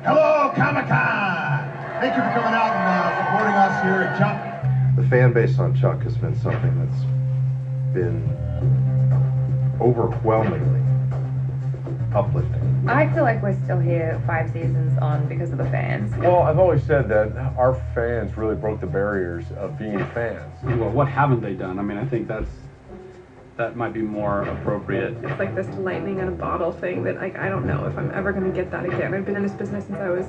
Hello, Comic-Con! Thank you for coming out and supporting us here at Chuck. The fan base on Chuck has been something that's been overwhelmingly uplifting. I feel like we're still here 5 seasons on because of the fans. Well, I've always said that our fans really broke the barriers of being fans. Well, what haven't they done? I mean, I think that might be more appropriate. It's like this lightning in a bottle thing that I don't know if I'm ever going to get that again. I've been in this business since I was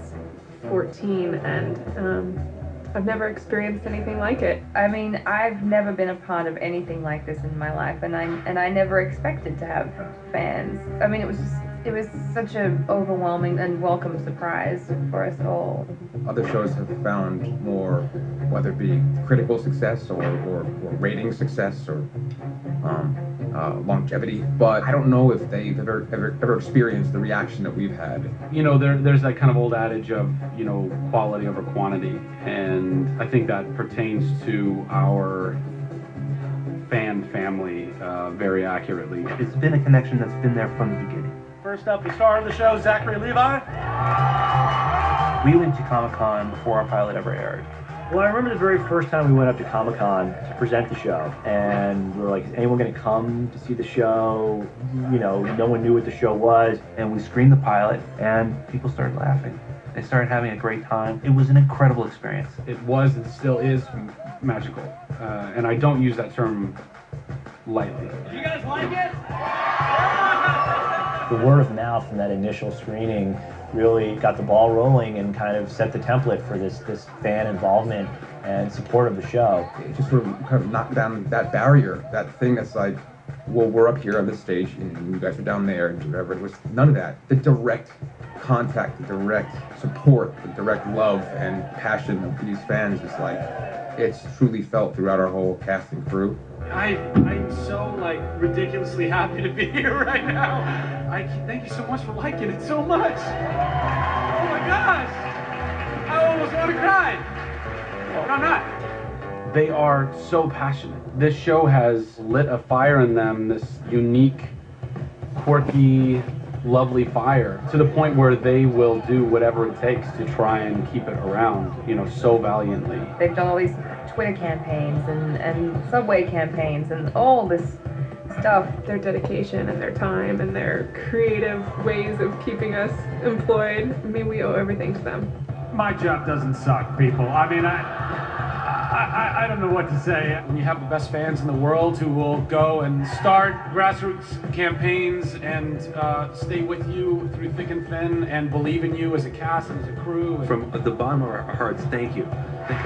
14 and I've never experienced anything like it. I mean, I've never been a part of anything like this in my life, and I never expected to have fans. I mean, it was such an overwhelming and welcome surprise for us all. Other shows have found more, whether it be critical success or rating success or longevity, but I don't know if they've ever experienced the reaction that we've had. You know, there's that kind of old adage of, you know, quality over quantity, and I think that pertains to our fan family very accurately. It's been a connection that's been there from the beginning. First up, the star of the show, Zachary Levi. We went to Comic-Con before our pilot ever aired. Well, I remember the very first time we went up to Comic-Con to present the show, and we were like, is anyone going to come to see the show? You know, no one knew what the show was, and we screened the pilot, and people started laughing. They started having a great time. It was an incredible experience. It was and still is magical, and I don't use that term lightly. You guys like it? The word of mouth from that initial screening really got the ball rolling and kind of set the template for this fan involvement and support of the show. It just sort of kind of knocked down that barrier, that thing that's like, well, we're up here on this stage and you guys are down there and whatever. It was none of that. The direct contact, the direct support, the direct love and passion of these fans is like, it's truly felt throughout our whole cast and crew. I'm so like ridiculously happy to be here right now. Thank you so much for liking it so much. Oh my gosh, I almost want to cry, but I'm not. They are so passionate. This show has lit a fire in them, this unique, quirky, lovely fire, to the point where they will do whatever it takes to try and keep it around, you know, so valiantly. They've done all these Twitter campaigns and subway campaigns and all this stuff. Their dedication and their time and their creative ways of keeping us employed, I mean, we owe everything to them. My job doesn't suck, people. I mean, I don't know what to say. When you have the best fans in the world who will go and start grassroots campaigns and stay with you through thick and thin and believe in you as a cast and as a crew. From the bottom of our hearts, thank you.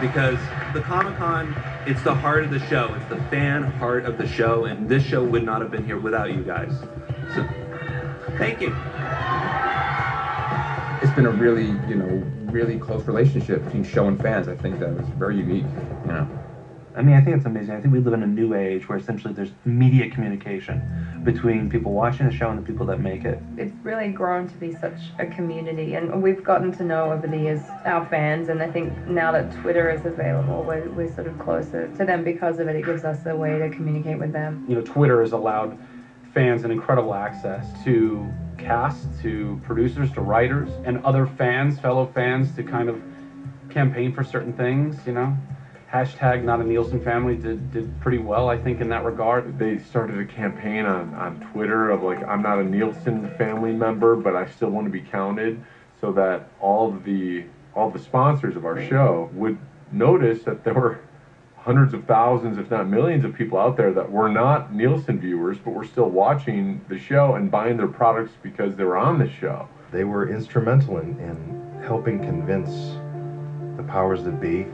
Because the Comic-Con, it's the heart of the show. It's the fan heart of the show, and this show would not have been here without you guys. So, thank you. It's been a really, really close relationship between show and fans. I think that was very unique, you know. I mean, I think it's amazing. I think we live in a new age where essentially there's immediate communication between people watching the show and the people that make it. It's really grown to be such a community, and we've gotten to know over the years our fans, and I think now that Twitter is available, we're sort of closer to them because of it. It gives us a way to communicate with them. You know, Twitter has allowed fans an incredible access to cast, to producers, to writers, and other fans, fellow fans, to kind of campaign for certain things, you know. Hashtag Not a Nielsen Family did pretty well, I think, in that regard. They started a campaign on Twitter of like, I'm not a Nielsen family member, but I still want to be counted, so that all the sponsors of our show would notice that there were hundreds of thousands, if not millions of people out there that were not Nielsen viewers, but were still watching the show and buying their products because they were on the show. They were instrumental in helping convince the powers that be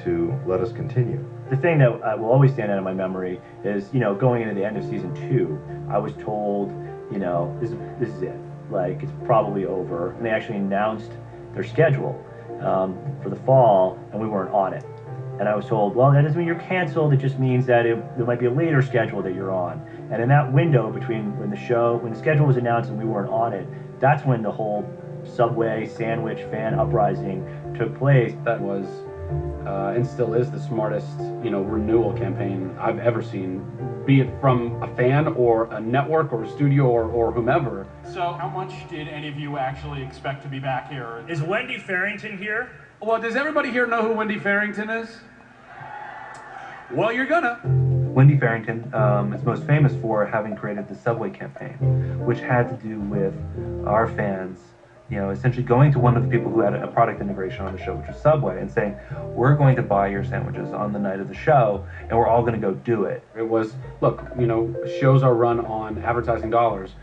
to let us continue. The thing that will always stand out in my memory is, you know, going into the end of season 2, I was told, you know, this is it. Like, it's probably over. And they actually announced their schedule for the fall, and we weren't on it. And I was told, well, that doesn't mean you're canceled. It just means that there might be a later schedule that you're on. And in that window between when the schedule was announced and we weren't on it, that's when the whole Subway sandwich fan uprising took place. That was and still is the smartest, renewal campaign I've ever seen, be it from a fan or a network or a studio or whomever. So how much did any of you actually expect to be back here? Is Wendy Farrington here? Well, does everybody here know who Wendy Farrington is? Well, you're gonna. Wendy Farrington is most famous for having created the Subway campaign, which had to do with our fans, essentially going to one of the people who had a product integration on the show, which was Subway, and saying, we're going to buy your sandwiches on the night of the show, and we're all going to go do it. It was, look, shows are run on advertising dollars.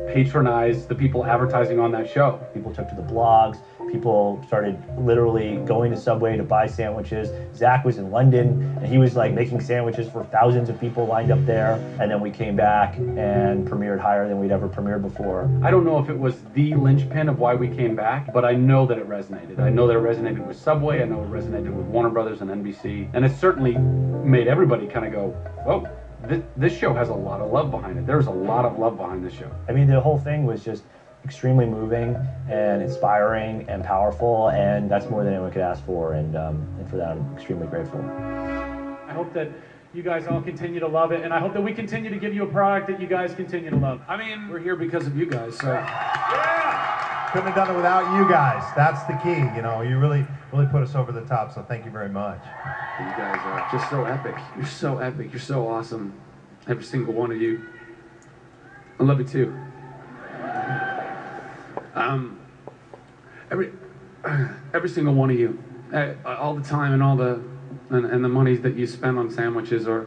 Patronize the people advertising on that show. People took to the blogs. People started literally going to Subway to buy sandwiches. Zach was in London, and he was like making sandwiches for thousands of people lined up there. And then we came back and premiered higher than we'd ever premiered before. I don't know if it was the linchpin of why we came back, but I know that it resonated. I know that it resonated with Subway. I know it resonated with Warner Brothers and NBC. And it certainly made everybody kind of go, whoa. This show has a lot of love behind it. There's a lot of love behind this show. I mean, the whole thing was just extremely moving and inspiring and powerful, and that's more than anyone could ask for, and for that I'm extremely grateful. I hope that you guys all continue to love it, and I hope that we continue to give you a product that you guys continue to love. I mean, we're here because of you guys, so. Yeah! Couldn't have done it without you guys. That's the key, You really put us over the top, so thank you very much. You guys are just so epic. You're so epic. You're so awesome. Every single one of you. I love you too. Every single one of you. All the time and all the and the money that you spend on sandwiches or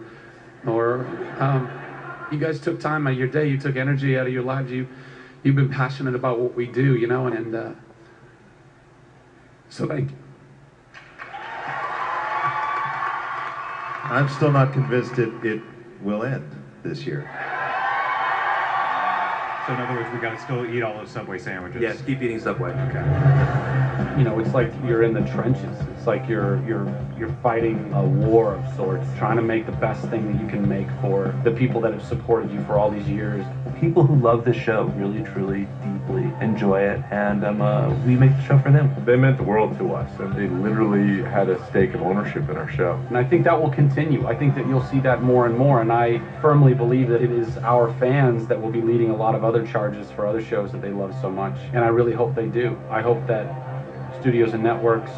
you guys took time out of your day. You took energy out of your lives. You've been passionate about what we do, and so thank you. I'm still not convinced it will end this year. So in other words, we gotta still eat all those Subway sandwiches. Yes, keep eating Subway. Okay. It's like you're in the trenches. It's like you're fighting a war of sorts, trying to make the best thing that you can make for the people that have supported you for all these years. People who love the show really, truly, deeply enjoy it, and we make the show for them. They meant the world to us, and they literally had a stake of ownership in our show. And I think that will continue. I think that you'll see that more and more, and I firmly believe that it is our fans that will be leading a lot of other charges for other shows that they love so much, and I really hope they do. I hope that studios and networks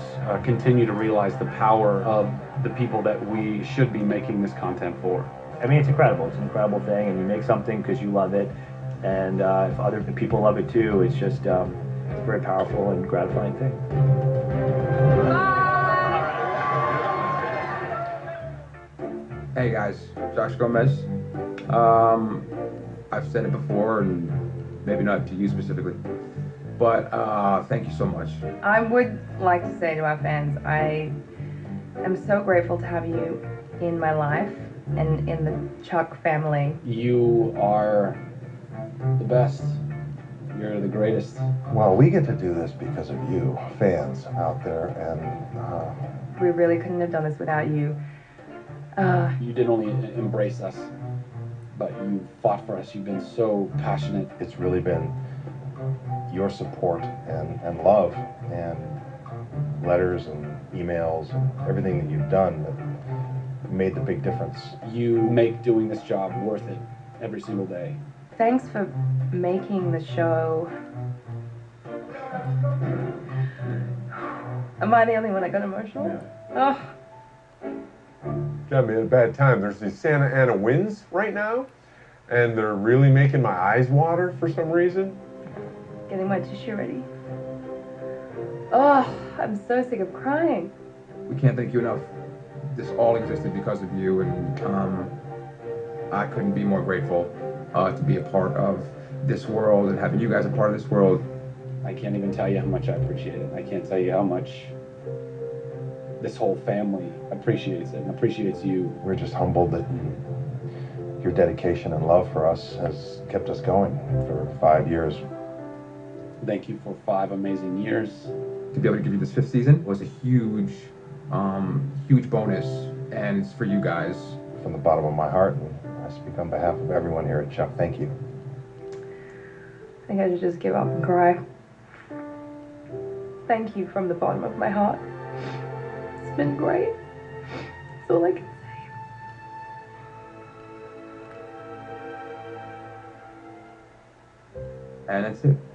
continue to realize the power of the people that we should be making this content for. I mean, it's incredible. It's an incredible thing, and you make something because you love it, and if other people love it too, it's just it's a very powerful and gratifying thing. Hey guys, Josh Gomez. I've said it before, and maybe not to you specifically, but thank you so much. I would like to say to our fans, I am so grateful to have you in my life and in the Chuck family. You are the best. You're the greatest. Well, we get to do this because of you, fans out there, and We really couldn't have done this without you. You didn't only embrace us, but you fought for us. You've been so passionate. it's really been your support and love and letters and emails and everything that you've done that made the big difference. You make doing this job worth it every single day. Thanks for making the show. Am I the only one that got emotional? Oh. Got me at a bad time. There's these Santa Ana winds right now, and they're really making my eyes water for some reason. Getting my tissue ready. Oh, I'm so sick of crying. We can't thank you enough. This all existed because of you, and I couldn't be more grateful to be a part of this world and having you guys a part of this world. I can't even tell you how much I appreciate it. I can't tell you how much this whole family appreciates it and appreciates you. We're just humbled that your dedication and love for us has kept us going for 5 years. Thank you for 5 amazing years. To be able to give you this 5th season was a huge, huge bonus, and it's for you guys. From the bottom of my heart, and I speak on behalf of everyone here at Chuck, thank you. I think I should just give up and cry. Thank you from the bottom of my heart. It's been great. That's all I can say. And that's it.